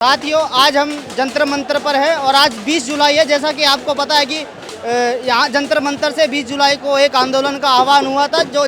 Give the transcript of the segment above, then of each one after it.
साथियों, आज हम जंतर मंतर पर है और आज 20 जुलाई है। जैसा कि आपको पता है कि यहाँ जंतर मंतर से 20 जुलाई को एक आंदोलन का आह्वान हुआ था, जो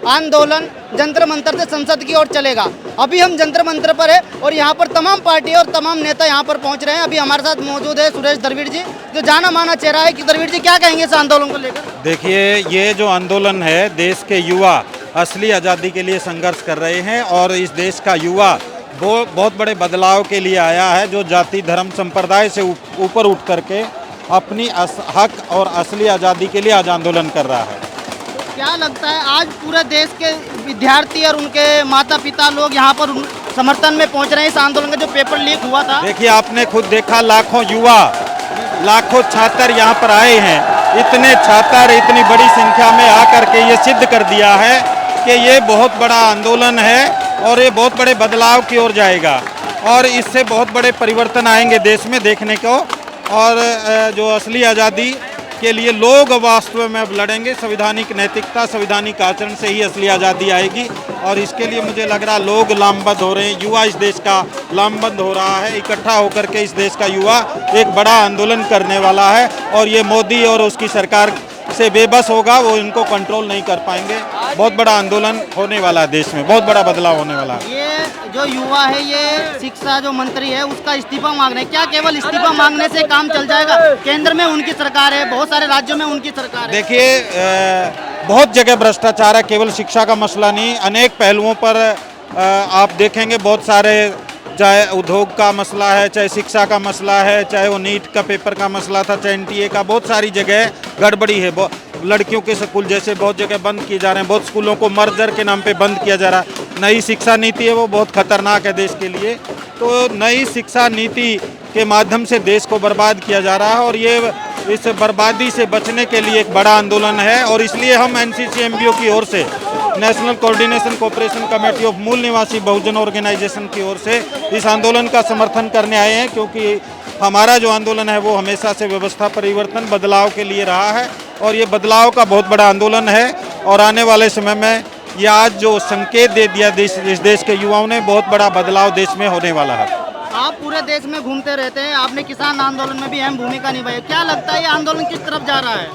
आंदोलन जंतर मंतर से संसद की ओर चलेगा। अभी हम जंतर मंतर पर है और यहाँ पर तमाम पार्टी और तमाम नेता यहाँ पर पहुँच रहे हैं। अभी हमारे साथ मौजूद है सुरेश द्रविड़ जी, जो जाना माना चेहरा है। कि द्रविड़ जी क्या कहेंगे इस आंदोलन को लेकर? देखिए, ये जो आंदोलन है, देश के युवा असली आज़ादी के लिए संघर्ष कर रहे हैं और इस देश का युवा वो बहुत बड़े बदलाव के लिए आया है, जो जाति धर्म संप्रदाय से ऊपर उठ करके अपनी हक और असली आज़ादी के लिए आज आंदोलन कर रहा है। क्या लगता है आज पूरे देश के विद्यार्थी और उनके माता पिता लोग यहाँ पर समर्थन में पहुँच रहे हैं इस आंदोलन का जो पेपर लीक हुआ था? देखिए, आपने खुद देखा, लाखों युवा, लाखों छात्र यहाँ पर आए हैं। इतने छात्र इतनी बड़ी संख्या में आकर के ये सिद्ध कर दिया है कि ये बहुत बड़ा आंदोलन है और ये बहुत बड़े बदलाव की ओर जाएगा और इससे बहुत बड़े परिवर्तन आएंगे देश में देखने को। और जो असली आज़ादी के लिए लोग वास्तव में अब लड़ेंगे। संवैधानिक नैतिकता, संवैधानिक आचरण से ही असली आज़ादी आएगी और इसके लिए मुझे लग रहा लोग लामबंद हो रहे हैं, युवा इस देश का लामबंद हो रहा है। इकट्ठा होकर के इस देश का युवा एक बड़ा आंदोलन करने वाला है और ये मोदी और उसकी सरकार से बेबस होगा, वो इनको कंट्रोल नहीं कर पाएंगे। बहुत बड़ा आंदोलन होने वाला है देश में, बहुत बड़ा बदलाव होने वाला है। ये जो युवा है, ये शिक्षा जो मंत्री है उसका इस्तीफा मांग रहे हैं। क्या केवल इस्तीफा मांगने से काम चल जाएगा? केंद्र में उनकी सरकार है, बहुत सारे राज्यों में उनकी सरकार है। देखिए, बहुत जगह भ्रष्टाचार है, केवल शिक्षा का मसला नहीं, अनेक पहलुओं पर आप देखेंगे बहुत सारे, चाहे उद्योग का मसला है, चाहे शिक्षा का मसला है, चाहे वो नीट का पेपर का मसला था, चाहे NTA का, बहुत सारी जगह गड़बड़ी है। लड़कियों के स्कूल जैसे बहुत जगह बंद किए जा रहे हैं, बहुत स्कूलों को मर्जर के नाम पे बंद किया जा रहा है। नई शिक्षा नीति है, वो बहुत खतरनाक है देश के लिए। तो नई शिक्षा नीति के माध्यम से देश को बर्बाद किया जा रहा है और ये इस बर्बादी से बचने के लिए एक बड़ा आंदोलन है और इसलिए हम NCC MBO की ओर से, national coordination cooperation committee of मूल निवासी बहुजन ऑर्गेनाइजेशन की ओर से इस आंदोलन का समर्थन करने आए हैं, क्योंकि हमारा जो आंदोलन है वो हमेशा से व्यवस्था परिवर्तन बदलाव के लिए रहा है और ये बदलाव का बहुत बड़ा आंदोलन है। और आने वाले समय में ये आज जो संकेत दे दिया इस देश के युवाओं ने, बहुत बड़ा बदलाव देश में होने वाला है। आप पूरे देश में घूमते रहते हैं, आपने किसान आंदोलन में भी अहम भूमिका निभाई। क्या लगता है ये आंदोलन किस तरफ जा रहा है?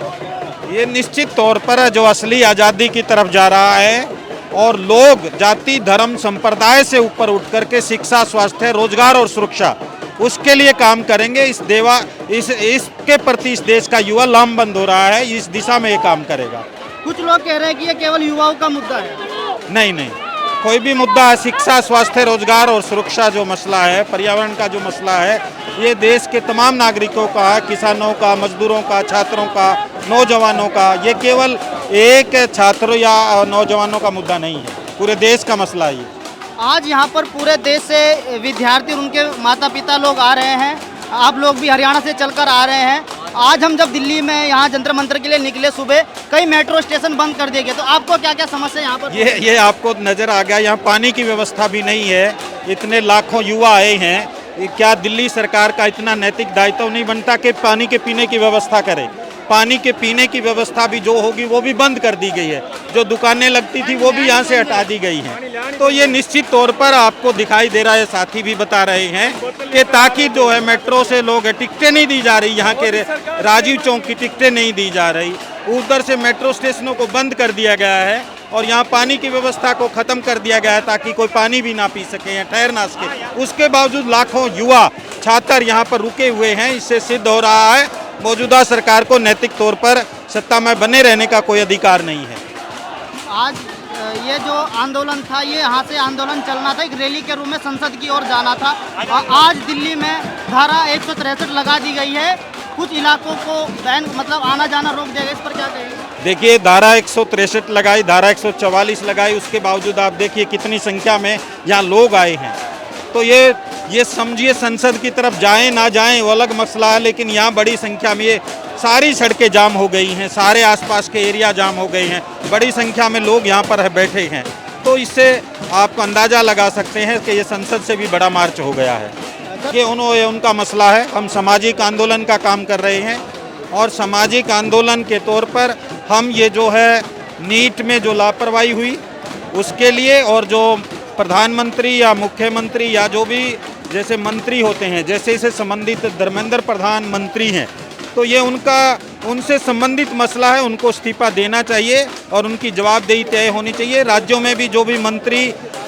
ये निश्चित तौर पर जो असली आज़ादी की तरफ जा रहा है और लोग जाति धर्म संप्रदाय से ऊपर उठ करके शिक्षा, स्वास्थ्य, रोजगार और सुरक्षा, उसके लिए काम करेंगे। इसके प्रति इस देश का युवा लामबंद हो रहा है, इस दिशा में ये काम करेगा। कुछ लोग कह रहे हैं कि ये केवल युवाओं का मुद्दा है। नहीं, कोई भी मुद्दा है, शिक्षा, स्वास्थ्य, रोजगार और सुरक्षा जो मसला है, पर्यावरण का जो मसला है, ये देश के तमाम नागरिकों का, किसानों का, मजदूरों का, छात्रों का, नौजवानों का, ये केवल एक छात्रों या नौजवानों का मुद्दा नहीं है, पूरे देश का मसला है ये। आज यहाँ पर पूरे देश से विद्यार्थी और उनके माता पिता लोग आ रहे हैं, आप लोग भी हरियाणा से चलकर आ रहे हैं। आज हम जब दिल्ली में यहाँ जंतर मंतर के लिए निकले सुबह, कई मेट्रो स्टेशन बंद कर दिए गए, तो आपको क्या क्या समस्या यहाँ पर? ये आपको नज़र आ गया, यहाँ पानी की व्यवस्था भी नहीं है। इतने लाखों युवा आए हैं, क्या दिल्ली सरकार का इतना नैतिक दायित्व नहीं बनता कि पानी के पीने की व्यवस्था करे? पानी के पीने की व्यवस्था भी जो होगी वो भी बंद कर दी गई है, जो दुकानें लगती थी वो भी यहाँ से हटा दी गई हैं। तो ये निश्चित तौर पर आपको दिखाई दे रहा है, साथी भी बता रहे हैं कि ताकि जो है मेट्रो से लोग टिकटें नहीं दी जा रही, यहाँ के राजीव चौक की टिकटें नहीं दी जा रही, उधर से मेट्रो स्टेशनों को बंद कर दिया गया है और यहाँ पानी की व्यवस्था को ख़त्म कर दिया गया है ताकि कोई पानी भी ना पी सके या ठहर ना सके। उसके बावजूद लाखों युवा छात्र यहाँ पर रुके हुए हैं। इससे सिद्ध हो रहा है मौजूदा सरकार को नैतिक तौर पर सत्ता में बने रहने का कोई अधिकार नहीं है। आज ये जो आंदोलन था, ये यहाँ से आंदोलन चलना था, एक रैली के रूप में संसद की ओर जाना था और आज दिल्ली में धारा 163 लगा दी गई है, कुछ इलाकों को बैन, मतलब आना जाना रोक दिया गया। इस पर क्या कहेंगे? देखिए, धारा 163 लगाई, धारा 144 लगाई, उसके बावजूद आप देखिए कितनी संख्या में यहाँ लोग आए हैं। तो ये समझिए, संसद की तरफ जाएं ना जाएं वो अलग मसला है, लेकिन यहाँ बड़ी संख्या में ये सारी सड़कें जाम हो गई हैं, सारे आसपास के एरिया जाम हो गए हैं, बड़ी संख्या में लोग यहाँ पर बैठे हैं। तो इससे आप अंदाज़ा लगा सकते हैं कि ये संसद से भी बड़ा मार्च हो गया है। ये उनका मसला है। हम सामाजिक आंदोलन का काम कर रहे हैं और सामाजिक आंदोलन के तौर पर हम ये जो है नीट में जो लापरवाही हुई उसके लिए, और जो प्रधानमंत्री या मुख्यमंत्री या जो भी जैसे मंत्री होते हैं, जैसे इसे संबंधित धर्मेंद्र प्रधान मंत्री हैं, तो ये उनसे संबंधित मसला है, उनको इस्तीफा देना चाहिए और उनकी जवाबदेही तय होनी चाहिए। राज्यों में भी जो भी मंत्री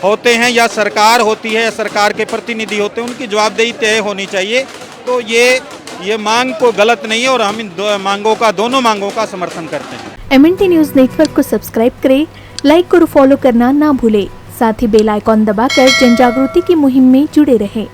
होते हैं या सरकार होती है या सरकार के प्रतिनिधि होते हैं, उनकी जवाबदेही तय होनी चाहिए। तो ये मांग को गलत नहीं है और हम इन दोनों मांगों का समर्थन करते हैं। MNT न्यूज़ नेटवर्क को सब्सक्राइब करें, लाइक और फॉलो करना ना भूलें। साथ ही बेल आइकॉन दबाकर जन जागृति की मुहिम में जुड़े रहें।